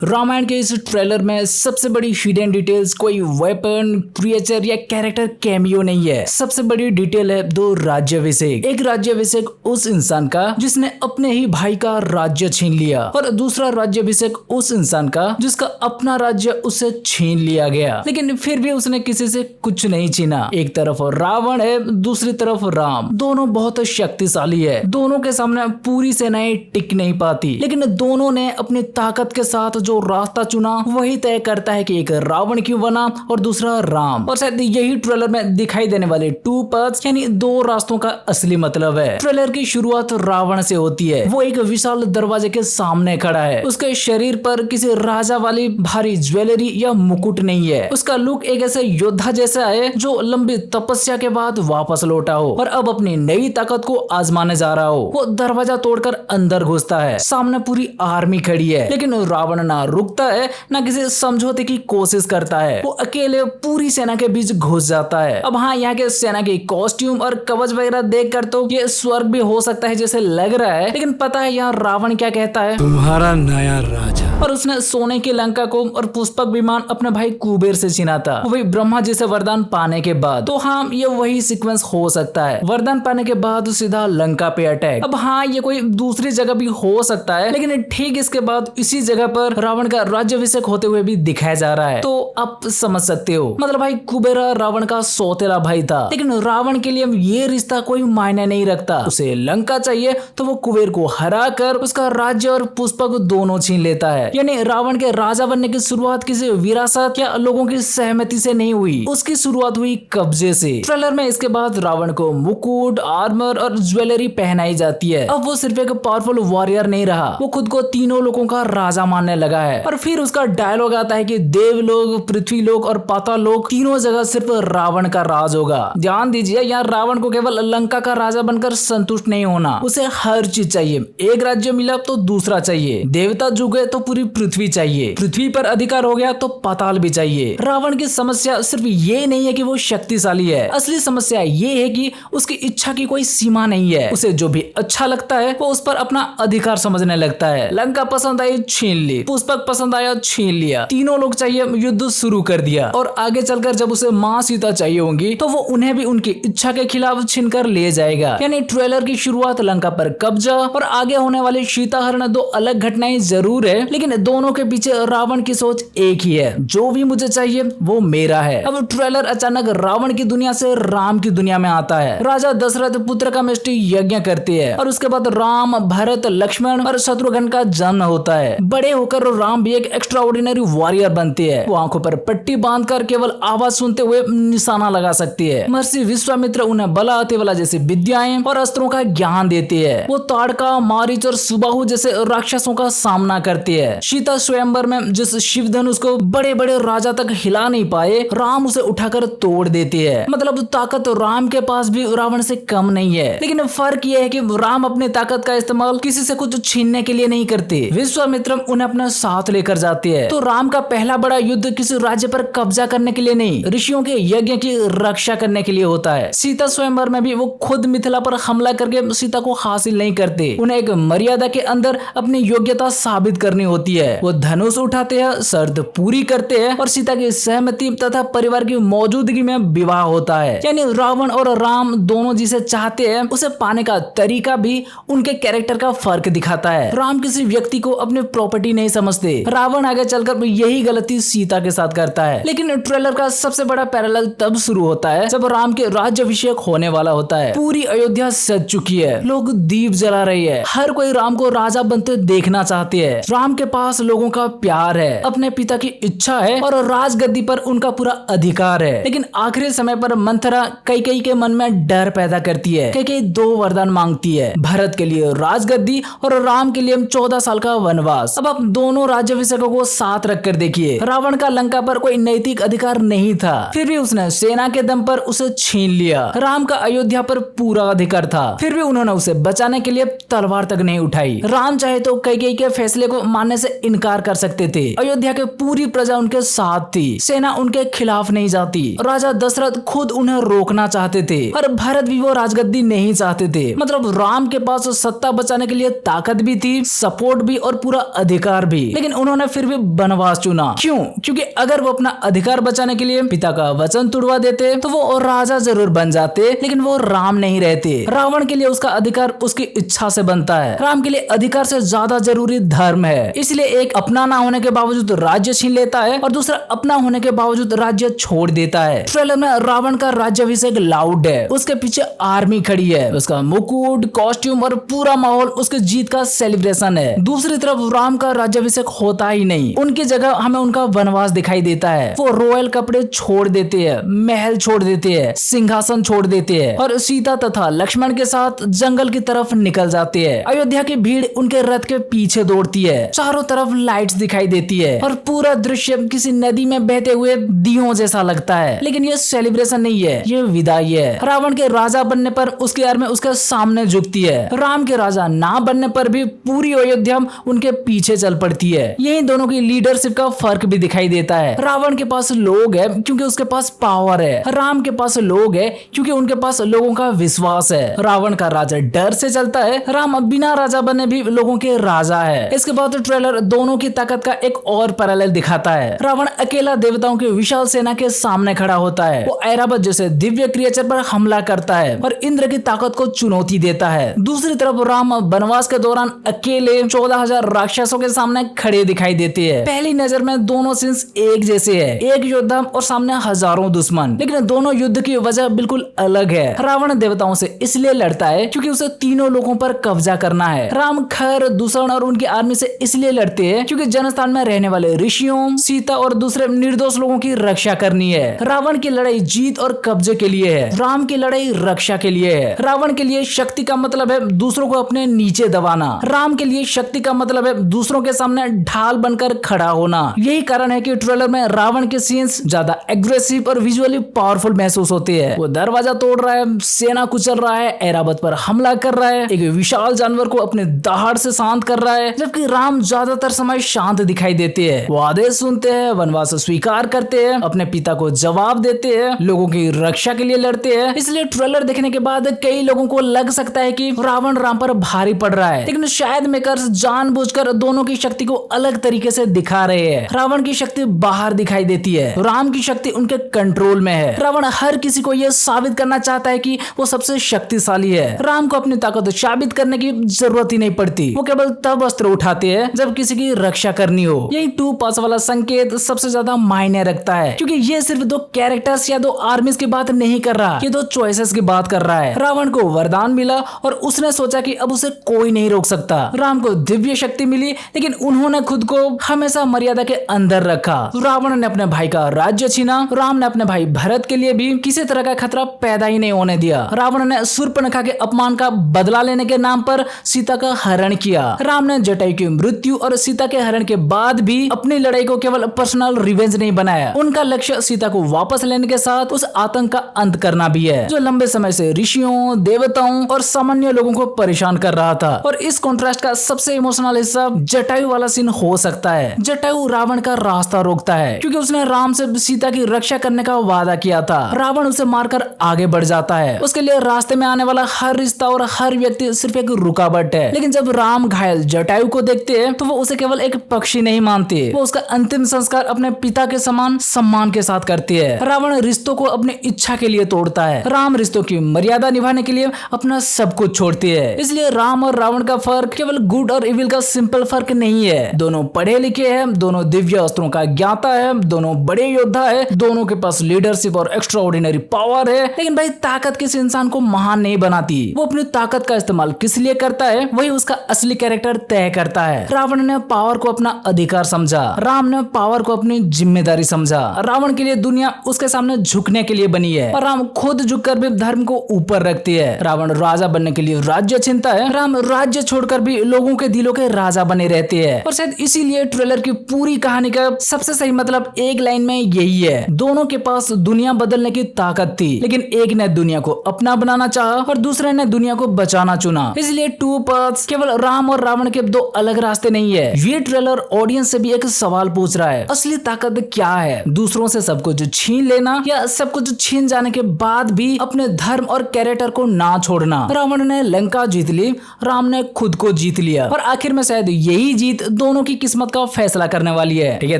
रामायण के इस ट्रेलर में सबसे बड़ी हिडन डिटेल्स कोई वेपन, क्रिएचर या कैरेक्टर कैमियो नहीं है। सबसे बड़ी डिटेल है दो राज्याभिषेक। एक राज्याभिषेक उस इंसान का जिसने अपने ही भाई का राज्य छीन लिया और दूसरा राज्याभिषेक उस इंसान का जिसका अपना राज्य उसे छीन लिया गया, लेकिन फिर भी उसने किसी से कुछ नहीं छीना। एक तरफ रावण है, दूसरी तरफ राम। दोनों बहुत शक्तिशाली है, दोनों के सामने पूरी सेनाएं टिक नहीं पाती, लेकिन दोनों ने अपनी ताकत के साथ जो रास्ता चुना वही तय करता है कि एक रावण क्यों बना और दूसरा राम। और शायद यही ट्रेलर में दिखाई देने वाले टू पाथ्स यानी दो रास्तों का असली मतलब है। ट्रेलर की शुरुआत रावण से होती है। वो एक विशाल दरवाजे के सामने खड़ा है। उसके शरीर पर किसी राजा वाली भारी ज्वेलरी या मुकुट नहीं है। उसका लुक एक ऐसे योद्धा जैसा है जो लंबी तपस्या के बाद वापस लौटा हो और अब अपनी नई ताकत को आजमाने जा रहा हो। वो दरवाजा तोड़कर अंदर घुसता है। सामने पूरी आर्मी खड़ी है, लेकिन रावण ना रुकता है ना किसी समझौते की कोशिश करता है। वो अकेले पूरी सेना के बीच घुस जाता है। अब हाँ, यहाँ के सेना के कॉस्ट्यूम और कवच वगैरह देखकर तो ये स्वर्ग भी हो सकता है जैसे लग रहा है, लेकिन पता है यहाँ रावण क्या कहता है? तुम्हारा नया राजा। और उसने सोने की लंका को और पुष्पक विमान अपने भाई कुबेर से छीना था, वही ब्रह्मा जी से वरदान पाने के बाद। तो हाँ, ये वही सीक्वेंस हो सकता है। वरदान पाने के बाद सीधा लंका पे अटैक। अब हाँ, ये कोई दूसरी जगह भी हो सकता है, लेकिन ठीक इसके बाद इसी जगह पर रावण का राज्याभिषेक होते हुए भी दिखाया जा रहा है। तो आप समझ सकते हो, मतलब भाई कुबेरा रावण का सौतेला भाई था, लेकिन रावण के लिए ये रिश्ता कोई मायने नहीं रखता। उसे लंका चाहिए तो वो कुबेर को हरा कर उसका राज्य और पुष्पक दोनों छीन लेता है। यानी रावण के राजा बनने की शुरुआत किसी विरासत या लोगों की सहमति से नहीं हुई, उसकी शुरुआत हुई कब्जे से। ट्रेलर में इसके बाद रावण को मुकुट, आर्मर और ज्वेलरी पहनाई जाती है। अब वो सिर्फ एक पावरफुल वॉरियर नहीं रहा, वो खुद को तीनों लोगों का राजा मानने लगा है। और फिर उसका डायलॉग आता है कि देवलोक, पृथ्वीलोक और पातालोक तीनों जगह सिर्फ रावण का राज होगा। ध्यान दीजिए, यहाँ रावण को केवल लंका का राजा बनकर संतुष्ट नहीं होना, उसे हर चीज चाहिए। एक राज्य मिला तो दूसरा चाहिए, देवता जुग गए तो पूरी पृथ्वी चाहिए, पृथ्वी पर अधिकार हो गया तो पाताल भी चाहिए। रावण की समस्या सिर्फ ये नहीं है कि वो शक्तिशाली है, असली समस्या ये है कि उसकी इच्छा की कोई सीमा नहीं है। उसे जो भी अच्छा लगता है वो उस पर अपना अधिकार समझने लगता है। लंका पसंद आई, छीन ली। पुष्पक पसंद आया, छीन लिया। तीनों लोग चाहिए, युद्ध शुरू कर दिया। और आगे चलकर जब उसे माँ सीता चाहिए होंगी तो वो उन्हें भी उनकी इच्छा के खिलाफ छीन कर ले जाएगा। यानी ट्रेलर की शुरुआत लंका पर कब्जा और आगे होने वाली सीता हरण दो अलग घटनाएं जरूर है, लेकिन दोनों के पीछे रावण की सोच एक ही है, जो भी मुझे चाहिए वो मेरा है। अब ट्रेलर अचानक रावण की दुनिया से राम की दुनिया में आता है। राजा दशरथ पुत्र का मिष्टि यज्ञ करते हैं और उसके बाद राम, भरत, लक्ष्मण और शत्रुघ्न का जन्म होता है। बड़े होकर राम भी एक एक्स्ट्राऑर्डिनरी वॉरियर बनते हैं। वो आंखों पर पट्टी बांधकर केवल आवाज सुनते हुए निशाना लगा सकती है। महर्षि विश्वामित्र उन्हें बला आतिवला जैसी विद्याएं और अस्त्रों का ज्ञान देते हैं। वो ताड़का, मारीच और सुबाहु जैसे राक्षसों का सामना करती है। सीता स्वयंवर में जिस शिव धनुष को बड़े बड़े राजा तक हिला नहीं पाए, राम उसे उठाकर तोड़ देते हैं। मतलब ताकत राम के पास भी रावण से कम नहीं है, लेकिन फर्क यह है कि राम अपनी ताकत का इस्तेमाल किसी से कुछ छीनने के लिए नहीं करते। विश्वामित्र उन्हें अपने साथ लेकर जाते हैं। तो राम का पहला बड़ा युद्ध किसी राज्य पर कब्जा करने के लिए नहीं, ऋषियों के यज्ञ की रक्षा करने के लिए होता है। सीता स्वयंवर में भी वो खुद मिथिला पर हमला करके सीता को हासिल नहीं करते। उन्हें एक मर्यादा के अंदर अपनी योग्यता साबित करनी होती है। वो धनुष उठाते हैं, शर्त पूरी करते हैं और सीता की सहमति तथा परिवार की मौजूदगी में विवाह होता है। यानी रावण और राम दोनों जिसे चाहते हैं उसे पाने का तरीका भी उनके कैरेक्टर का फर्क दिखाता है। राम किसी व्यक्ति को अपनी प्रॉपर्टी नहीं समझते। रावण आगे चलकर यही गलती सीता के साथ करता है। लेकिन ट्रेलर का सबसे बड़ा पैरेलल तब शुरू होता है जब राम के राज्याभिषेक होने वाला होता है। पूरी अयोध्या सज चुकी है, लोग दीप जला रही है, हर कोई राम को राजा बनते देखना चाहते हैं। राम के पास लोगों का प्यार है, अपने पिता की इच्छा है और राजगद्दी पर उनका पूरा अधिकार है। लेकिन आखिरी समय पर मंथरा कैकेयी के मन में डर पैदा करती है। कैकेयी दो वरदान मांगती है, भरत के लिए राजगद्दी और राम के लिए 14 साल का वनवास। अब आप दोनों राज्याभिषेकों को साथ रखकर देखिए। रावण का लंका पर कोई नैतिक अधिकार नहीं था, फिर भी उसने सेना के दम पर उसे छीन लिया। राम का अयोध्या पर पूरा अधिकार था, फिर भी उन्होंने उसे बचाने के लिए तलवार तक नहीं उठाई। राम चाहे तो कैकेयी के फैसले को मानने से इनकार कर सकते थे। अयोध्या के पूरी प्रजा उनके साथ थी, सेना उनके खिलाफ नहीं जाती। राजा दशरथ खुद उन्हें रोकना चाहते थे और भरत भी वो राजगद्दी नहीं चाहते थे। मतलब राम के पास सत्ता बचाने के लिए ताकत भी थी, सपोर्ट भी और पूरा अधिकार भी। लेकिन उन्होंने फिर भी वनवास चुना। क्यों? क्योंकि अगर वो अपना अधिकार बचाने के लिए पिता का वचन तोड़वा देते तो वो राजा जरूर बन जाते, लेकिन वो राम नहीं रहते। रावण के लिए उसका अधिकार उसकी इच्छा से बनता है, राम के लिए अधिकार से ज्यादा जरूरी धर्म है। इसलिए एक अपना ना होने के बावजूद राज्य छीन लेता है और दूसरा अपना होने के बावजूद राज्य छोड़ देता है। ट्रेलर में रावण का राज्याभिषेक लाउड है, उसके पीछे आर्मी खड़ी है, उसका मुकुट, कॉस्ट्यूम और पूरा माहौल उसके जीत का सेलिब्रेशन है। दूसरी तरफ राम का राज्याभिषेक होता ही नहीं, उनकी जगह हमें उनका वनवास दिखाई देता है। वो रॉयल कपड़े छोड़ देते हैं, महल छोड़ देते हैं, सिंहासन छोड़ देते हैं और सीता तथा लक्ष्मण के साथ जंगल की तरफ निकल जाते हैं। अयोध्या की भीड़ उनके रथ के पीछे दौड़ती है, चारों तरफ लाइट्स दिखाई देती है और पूरा दृश्य किसी नदी में बहते हुए दियों जैसा लगता है। लेकिन ये सेलिब्रेशन नहीं है, ये विदाई है। रावण के राजा बनने पर उसकी आर्मी उसके सामने झुकती है, राम के राजा ना बनने पर भी पूरी अयोध्या उनके पीछे चल पड़ती है। यही दोनों की लीडरशिप का फर्क भी दिखाई देता है। रावण के पास लोग है क्योंकि उसके पास पावर है, राम के पास लोग है क्योंकि उनके पास लोगों का विश्वास है। रावण का राजा डर से चलता है, राम बिना राजा बने भी लोगों के राजा है। इसके बाद ट्रेलर दोनों की ताकत का एक और पैरेलल दिखाता है। रावण अकेला देवताओं की विशाल सेना के सामने खड़ा होता है, वो ऐरावत जैसे दिव्य क्रिएचर पर हमला करता है और इंद्र की ताकत को चुनौती देता है। दूसरी तरफ राम वनवास के दौरान अकेले 14,000 राक्षसों के सामने खड़े दिखाई देते हैं। पहली नजर में दोनों सीन्स एक जैसे है, एक योद्धा और सामने हजारों दुश्मन, लेकिन दोनों युद्ध की वजह बिल्कुल अलग है। रावण देवताओं से इसलिए लड़ता है क्योंकि उसे तीनों लोगों पर कब्जा करना है। राम खर, दूषण और उनकी आर्मी से इसलिए लड़ते हैं क्योंकि जनस्थान में रहने वाले ऋषियों, सीता और दूसरे निर्दोष लोगों की रक्षा करनी है। रावण की लड़ाई जीत और कब्जे के लिए है, राम की लड़ाई रक्षा के लिए है। रावण के लिए शक्ति का मतलब है दूसरों को अपने नीचे दबाना, राम के लिए शक्ति का मतलब है दूसरों के सामने ढाल बनकर खड़ा होना। यही कारण है कि ट्रेलर में रावण के सीन्स ज्यादा एग्रेसिव और विजुअली पावरफुल महसूस होते हैं। वो दरवाजा तोड़ रहा है, सेना कुचल रहा है, ऐरावत पर हमला कर रहा है, एक विशाल जानवर को अपने दहाड़ से शांत कर रहा है, जबकि राम ज्यादातर समय शांत दिखाई देते हैं। वो आदेश सुनते हैं, वनवास स्वीकार करते हैं, अपने पिता को जवाब देते हैं, लोगों की रक्षा के लिए लड़ते हैं। इसलिए ट्रेलर देखने के बाद कई लोगों को लग सकता है कि रावण राम पर भारी पड़ रहा है, लेकिन शायद मेकर्स जानबूझकर दोनों की शक्ति को अलग तरीके से दिखा रहे हैं। रावण की शक्ति बाहर दिखाई देती है, राम की शक्ति उनके कंट्रोल में है। रावण हर किसी को यह साबित करना चाहता है कि वो सबसे शक्तिशाली है। राम को अपनी ताकत साबित करने की जरूरत ही नहीं पड़ती, वो केवल तब अस्त्र उठाते हैं जब किसी की रक्षा करनी हो। यही 2 पास वाला संकेत सबसे ज्यादा मायने रखता है, क्योंकि ये सिर्फ 2 कैरेक्टर्स या 2 आर्मीज की बात नहीं कर रहा, ये 2 चॉइसेस की बात कर रहा है। रावण को वरदान मिला और उसने सोचा कि अब उसे कोई नहीं रोक सकता। राम को दिव्य शक्ति मिली, लेकिन उन्होंने खुद को हमेशा मर्यादा के अंदर रखा। रावण ने अपने भाई का राज्य छीना, राम ने अपने भाई भरत के लिए भी किसी तरह का खतरा पैदा ही नहीं होने दिया। रावण ने शूर्पणखा के अपमान का बदला लेने के नाम पर सीता का हरण किया। राम ने जटायु की मृत्यु और सीता के हरण के बाद भी अपनी लड़ाई को केवल पर्सनल रिवेंज नहीं बनाया, उनका लक्ष्य सीता को वापस लेने के साथ उस आतंक का अंत करना भी है जो लंबे समय से ऋषियों, देवताओं और सामान्य लोगों को परेशान कर रहा था। और इस कॉन्ट्रास्ट का सबसे इमोशनल हिस्सा जटायु वाला सीन हो सकता है। जटायु रावण का रास्ता रोकता है क्योंकि उसने राम से सीता की रक्षा करने का वादा किया था। रावण उसे मारकर आगे बढ़ जाता है, उसके लिए रास्ते में आने वाला हर रिश्ता और हर व्यक्ति सिर्फ एक रुकावट है। लेकिन जब राम घायल जटायु को देखते हैं तो वो उसे केवल एक पक्षी नहीं मानते, वो उसका अंतिम संस्कार अपने पिता के समान सम्मान के साथ करती है। रावण रिश्तों को अपनी इच्छा के लिए तोड़ता है, राम रिश्तों की मर्यादा निभाने के लिए अपना सब कुछ छोड़ती है। इसलिए राम और रावण का फर्क केवल गुड और इविल का सिंपल फर्क नहीं है। दोनों पढ़े लिखे हैं, दोनों दिव्य अस्त्रों का ज्ञाता है, दोनों बड़े योद्धा है, दोनों के पास लीडरशिप और एक्स्ट्राऑर्डिनरी पावर है। लेकिन भाई ताकत किसी इंसान को महान नहीं बनाती, वो अपनी ताकत का इस्तेमाल किस लिए करता है वही उसका असली कैरेक्टर तय करता है। रावण ने पावर को अपना अधिकार समझा, राम ने पावर को अपनी जिम्मेदारी समझा। रावण के लिए दुनिया उसके सामने झुकने के लिए बनी है और राम खुद झुककर भी धर्म को ऊपर रखती है। रावण राजा बनने के लिए राज्य छीनता है, राम राज्य छोड़कर भी लोगों के दिलों के राजा बने रहते हैं। और शायद इसीलिए ट्रेलर की पूरी कहानी का सबसे सही मतलब एक लाइन में यही है, दोनों के पास दुनिया बदलने की ताकत थी, लेकिन एक ने दुनिया को अपना बनाना चाहा और दूसरे ने दुनिया को बचाना चुना। इसलिए 2 पाथ्स केवल राम और रावण के 2 अलग रास्ते नहीं है। ये ट्रेलर ऑडियंस से भी एक सवाल पूछ रहा है, असली ताकत क्या है? दूसरों से सब कुछ छीन लेना या सब कुछ छीन जाने के बाद भी अपने धर्म और कैरेक्टर को ना छोड़ना? रावण ने लंका जीत ली, राम ने खुद को जीत लिया और आखिर में शायद यही जीत दोनों की किस्मत का फैसला करने वाली है। ठीक है,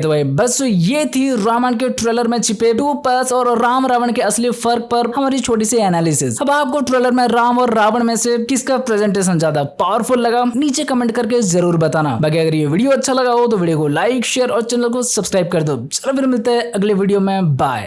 तो भाई बस ये थी रामायण के ट्रेलर में छिपे 2 पार्ट्स और राम रावण के असली फर्क पर हमारी छोटी सी एनालिसिस। अब आपको ट्रेलर में राम और रावण में से किसका प्रेजेंटेशन ज्यादा पावरफुल लगा, नीचे कमेंट करके जरूर बताना। बाकी अगर ये वीडियो अच्छा लगा हो तो वीडियो को लाइक, शेयर और चैनल को सब्सक्राइब कर दो। चलो फिर मिलते हैं अगले वीडियो में, बाय।